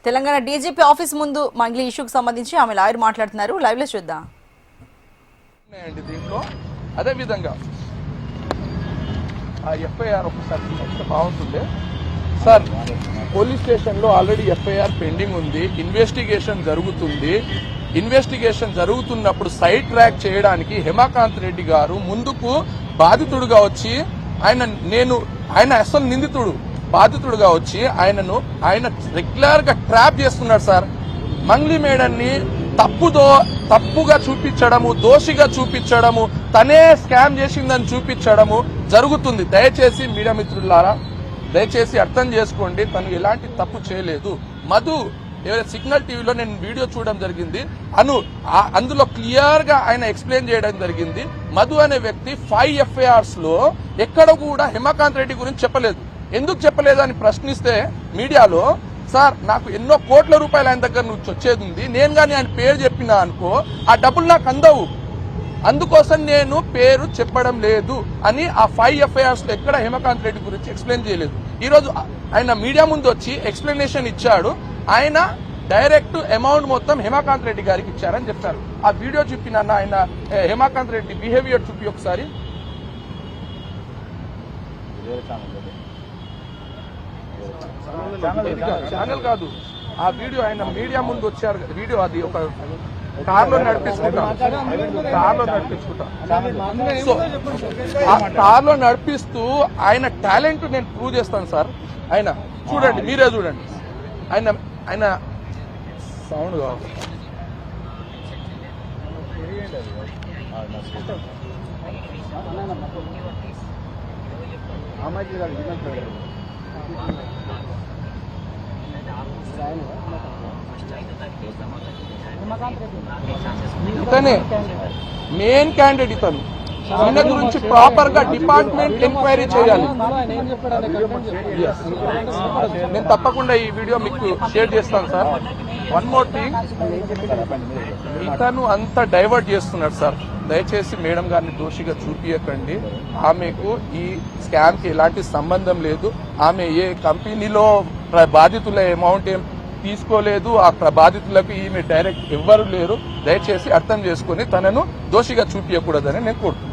Telangana DGP office ముందు మంగ్లీ ఇష్యూకి సంబంధించి ఆమె లాయర్ మాట్లాడుతున్నారు. లైవ్ లో చూద్దాం. దీంట్లో అదే విధంగా ఆ ఎఫ్ఐఆర్ ఒకసారి బాగుంటుంది సార్. పోలీస్ స్టేషన్లో ఆల్రెడీ ఎఫ్ఐఆర్ పెండింగ్ ఉంది, ఇన్వెస్టిగేషన్ జరుగుతుంది. ఇన్వెస్టిగేషన్ జరుగుతున్నప్పుడు సైడ్ ట్రాక్ చేయడానికి హేమాకాంత్ రెడ్డి గారు ముందుకు బాధితుడుగా వచ్చి ఆయన అసలు నిందితుడు బాధితుడుగా వచ్చి ఆయన రెగ్యులర్ గా ట్రాప్ చేస్తున్నాడు సార్. మంగ్లీ మేడన్ని తప్పుగా చూపించడము, దోషిగా చూపించడము, తనే స్కామ్ చేసిందని చూపించడము జరుగుతుంది. దయచేసి మీడియా మిత్రులారా దయచేసి అర్థం చేసుకోండి, తను ఎలాంటి తప్పు చేయలేదు. మధు ఎవరైతే సిగ్నల్ టీవీలో నేను వీడియో చూడడం జరిగింది, అందులో క్లియర్ గా ఆయన ఎక్స్ప్లెయిన్ చేయడం జరిగింది. మధు అనే వ్యక్తి 5 FIRs లో ఎక్కడ కూడా హేమాకాంత్ రెడ్డి గురించి చెప్పలేదు. ఎందుకు చెప్పలేదు అని ప్రశ్నిస్తే మీడియాలో, సార్ నాకు ఎన్నో కోట్ల రూపాయలు ఆయన దగ్గర నుంచి వచ్చేది ఉంది, నేను కానీ ఆయన పేరు చెప్పినా అనుకో ఆ డబ్బులు నాకు అందవు, అందుకోసం నేను పేరు చెప్పడం లేదు అని ఆ 5 FIRs లో ఎక్కడ హేమాకాంత్ రెడ్డి గురించి ఎక్స్ప్లెయిన్ చేయలేదు. ఈ రోజు ఆయన మీడియా ముందు వచ్చి ఎక్స్ప్లెనేషన్ ఇచ్చాడు. ఆయన డైరెక్ట్ అమౌంట్ మొత్తం హేమాకాంత్ రెడ్డి గారికి ఇచ్చారని చెప్తారు. ఆ వీడియో చూపిన ఆయన హేమాకాంత్ రెడ్డి బిహేవియర్ చూపి ఒకసారి. ఛానల్ కాదు, ఆ వీడియో ఆయన మీడియా ముందు వచ్చారు. వీడియో అది ఒక కార్లో నడిపించుకుంటా సో ఆ కార్లో నడిపిస్తూ ఆయన టాలెంట్ నేను ప్రూవ్ చేస్తాను సార్. ఆయన చూడండి, మీరే చూడండి, ఆయన సౌండ్ కావాలి. ఇతనే మెయిన్ క్యాండిడేట్. ఇతను ఈయన గురించి ప్రాపర్ గా డిపార్ట్మెంట్ ఎంక్వైరీ చేయాలి. నేను తప్పకుండా ఈ వీడియో మీకు షేర్ చేస్తాను సార్. వన్ మోర్ థింగ్, ఇతను అంతా డైవర్ట్ చేస్తున్నాడు సార్. దయచేసి మేడం గారిని దోషిగా చూపించకండి. ఆమెకు ఈ స్కామ్ కి ఎలాంటి సంబంధం లేదు. ఆమె ఏ కంపెనీలో బాధితుల అమౌంట్ ఏం తీసుకోలేదు. ఆ బాధితులకు ఈమె డైరెక్ట్ ఎవ్వరు లేరు. దయచేసి అర్థం చేసుకుని తనను దోషిగా చూపించకూడదని నేను కోరుతున్నాను.